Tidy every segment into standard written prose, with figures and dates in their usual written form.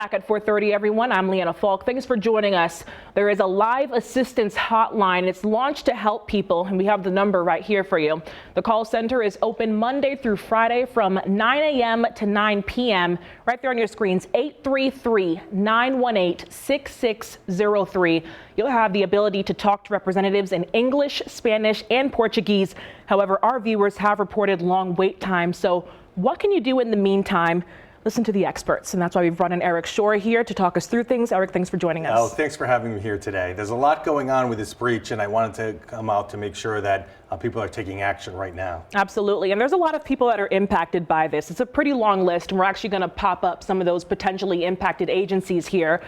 Back at 4:30, everyone. I'm Leanna Faulk. Thanks for joining us. There is a live assistance hotline. It's launched to help people, and we have the number right here for you. The call center is open Monday through Friday from 9 a.m. to 9 p.m. Right there on your screens, 833-918-6603. You'll have the ability to talk to representatives in English, Spanish, and Portuguese. However, our viewers have reported long wait times. So what can you do in the meantime? Listen to the experts, and that's why we've brought in Eric Shorr here to talk us through things. Eric, thanks for joining us. Oh, thanks for having me here today. There's a lot going on with this breach, and I wanted to come out to make sure that people are taking action right now. Absolutely, and there's a lot of people that are impacted by this. It's a pretty long list, and we're actually going to pop up some of those potentially impacted agencies here.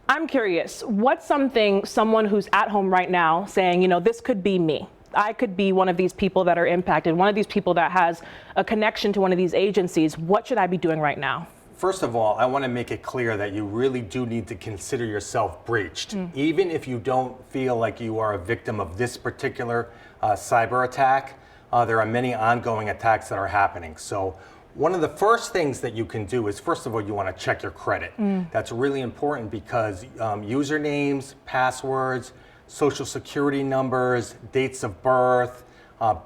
I'm curious, what's someone who's at home right now saying, you know, this could be me? I could be one of these people that are impacted, one of these people that has a connection to one of these agencies. What should I be doing right now? First of all, I want to make it clear that you really do need to consider yourself breached. Even if you don't feel like you are a victim of this particular cyber attack, there are many ongoing attacks that are happening. So one of the first things that you can do is, first of all, you want to check your credit. That's really important because usernames, passwords, social security numbers, dates of birth,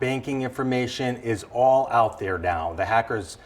banking information is all out there now. The hackers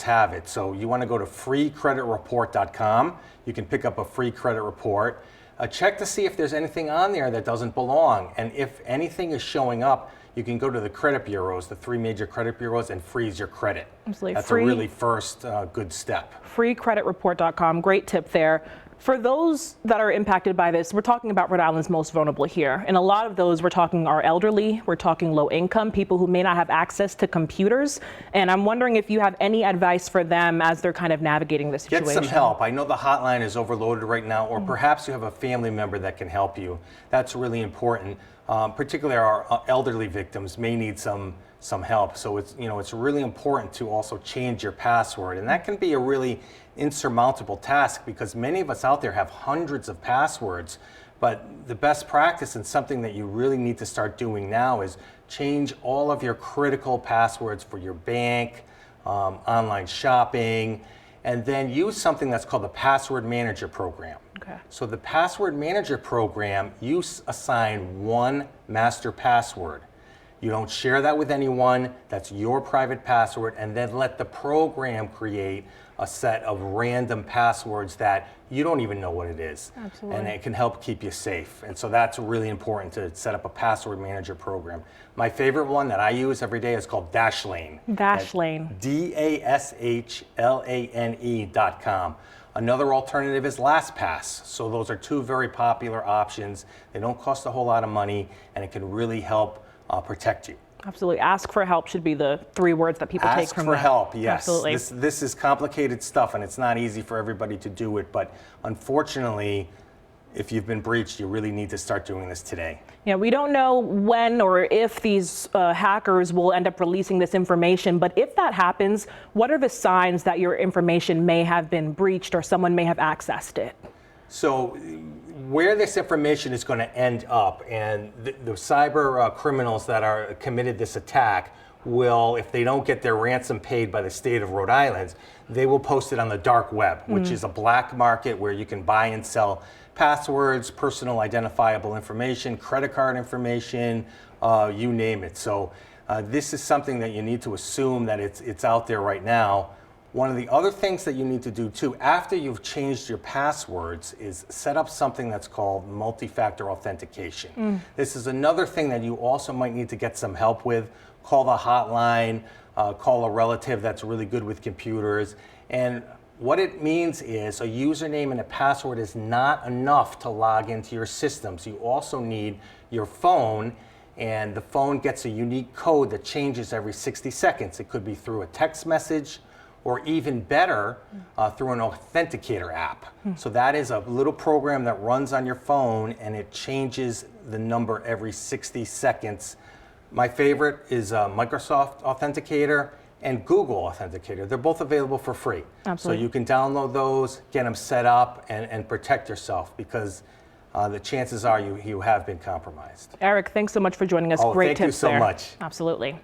have it. So you want to go to freecreditreport.com. You can pick up a free credit report. Check to see if there's anything on there that doesn't belong. And if anything is showing up, you can go to the credit bureaus, the 3 major credit bureaus, and freeze your credit. Absolutely. That's a really first good step. Freecreditreport.com, great tip there. For those that are impacted by this, we're talking about Rhode Island's most vulnerable here. And a lot of those we're talking are elderly, we're talking low income, people who may not have access to computers. And I'm wondering if you have any advice for them as they're kind of navigating this situation. Get some help. I know the hotline is overloaded right now, or perhaps you have a family member that can help you. That's really important. Particularly our elderly victims may need some help. So it's really important to also change your password, and that can be a really insurmountable task because many of us out there have hundreds of passwords. But the best practice and something that you really need to start doing now is change all of your critical passwords for your bank, online shopping, and then use something that's called the Password Manager program. Okay. So the Password Manager program, you assign one master password. You don't share that with anyone. That's your private password, and then let the program create a set of random passwords that you don't even know what it is. Absolutely. And it can help keep you safe. And so that's really important to set up a password manager program. My favorite one that I use every day is called Dashlane. Dashlane. DASHLANE.com. Another alternative is LastPass. So those are two very popular options. They don't cost a whole lot of money, and it can really help protect you. Absolutely. Ask for help should be the 3 words that people take from that. Ask for help, yes. Absolutely. This is complicated stuff, and it's not easy for everybody to do it, but unfortunately, if you've been breached, you really need to start doing this today. Yeah, we don't know when or if these hackers will end up releasing this information, but if that happens, what are the signs that your information may have been breached or someone may have accessed it? So where this information is going to end up, and the cyber criminals that are committed this attack will, if they don't get their ransom paid by the state of Rhode Island, they will post it on the dark web, which is a black market where you can buy and sell passwords, personal identifiable information, credit card information, you name it. So this is something that you need to assume that it's out there right now. One of the other things that you need to do too, after you've changed your passwords, is set up something that's called multi-factor authentication. This is another thing that you also might need to get some help with. Call the hotline, call a relative that's really good with computers. And what it means is a username and a password is not enough to log into your systems. You also need your phone, and the phone gets a unique code that changes every 60 seconds. It could be through a text message, or even better, through an authenticator app. So that is a little program that runs on your phone, and it changes the number every 60 seconds. My favorite is Microsoft Authenticator and Google Authenticator. They're both available for free. Absolutely. So you can download those, get them set up, and protect yourself, because the chances are you have been compromised. Eric, thanks so much for joining us. Great tips there. Thank you so much. Absolutely.